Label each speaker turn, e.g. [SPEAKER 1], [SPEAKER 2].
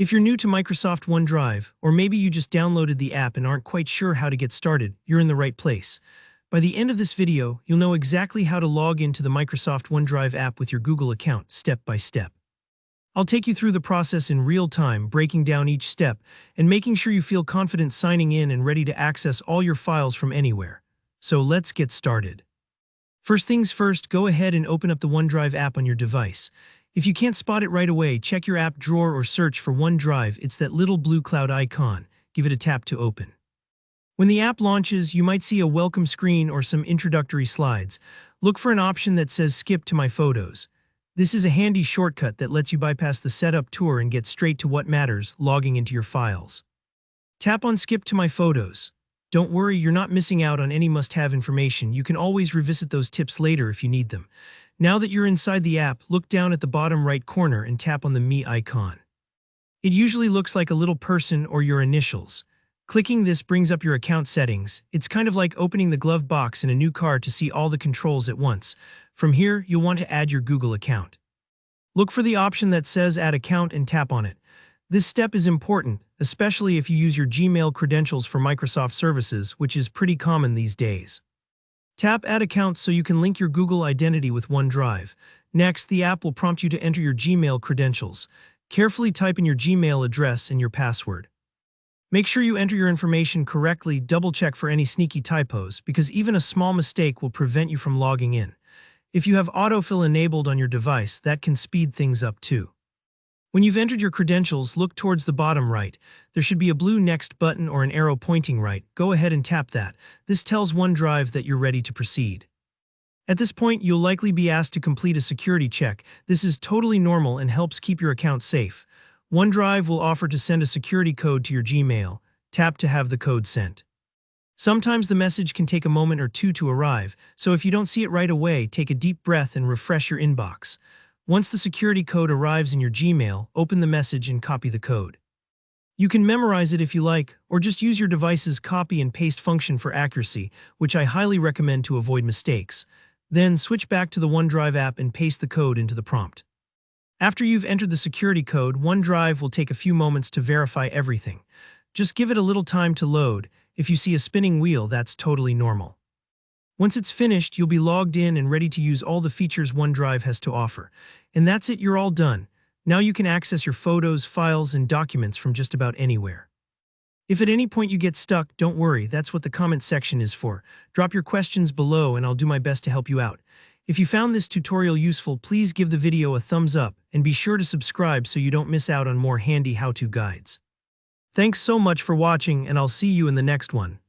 [SPEAKER 1] If you're new to Microsoft OneDrive, or maybe you just downloaded the app and aren't quite sure how to get started, you're in the right place. By the end of this video, you'll know exactly how to log into the Microsoft OneDrive app with your Google account, step by step. I'll take you through the process in real time, breaking down each step, and making sure you feel confident signing in and ready to access all your files from anywhere. So let's get started. First things first, go ahead and open up the OneDrive app on your device. If you can't spot it right away, check your app drawer or search for OneDrive. It's that little blue cloud icon. Give it a tap to open. When the app launches, you might see a welcome screen or some introductory slides. Look for an option that says Skip to My Photos. This is a handy shortcut that lets you bypass the setup tour and get straight to what matters, logging into your files. Tap on Skip to My Photos. Don't worry, you're not missing out on any must-have information. You can always revisit those tips later if you need them. Now that you're inside the app, look down at the bottom right corner and tap on the Me icon. It usually looks like a little person or your initials. Clicking this brings up your account settings. It's kind of like opening the glove box in a new car to see all the controls at once. From here, you'll want to add your Google account. Look for the option that says Add Account and tap on it. This step is important, especially if you use your Gmail credentials for Microsoft services, which is pretty common these days. Tap Add Account so you can link your Google identity with OneDrive. Next, the app will prompt you to enter your Gmail credentials. Carefully type in your Gmail address and your password. Make sure you enter your information correctly. Double-check for any sneaky typos, because even a small mistake will prevent you from logging in. If you have autofill enabled on your device, that can speed things up too. When you've entered your credentials, look towards the bottom right. There should be a blue Next button or an arrow pointing right. Go ahead and tap that. This tells OneDrive that you're ready to proceed. At this point, you'll likely be asked to complete a security check. This is totally normal and helps keep your account safe. OneDrive will offer to send a security code to your Gmail. Tap to have the code sent. Sometimes the message can take a moment or two to arrive, so if you don't see it right away, take a deep breath and refresh your inbox. Once the security code arrives in your Gmail, open the message and copy the code. You can memorize it if you like, or just use your device's copy and paste function for accuracy, which I highly recommend to avoid mistakes. Then switch back to the OneDrive app and paste the code into the prompt. After you've entered the security code, OneDrive will take a few moments to verify everything. Just give it a little time to load. If you see a spinning wheel, that's totally normal. Once it's finished, you'll be logged in and ready to use all the features OneDrive has to offer. And that's it, you're all done. Now you can access your photos, files, and documents from just about anywhere. If at any point you get stuck, don't worry, that's what the comment section is for. Drop your questions below and I'll do my best to help you out. If you found this tutorial useful, please give the video a thumbs up and be sure to subscribe so you don't miss out on more handy how-to guides. Thanks so much for watching and I'll see you in the next one.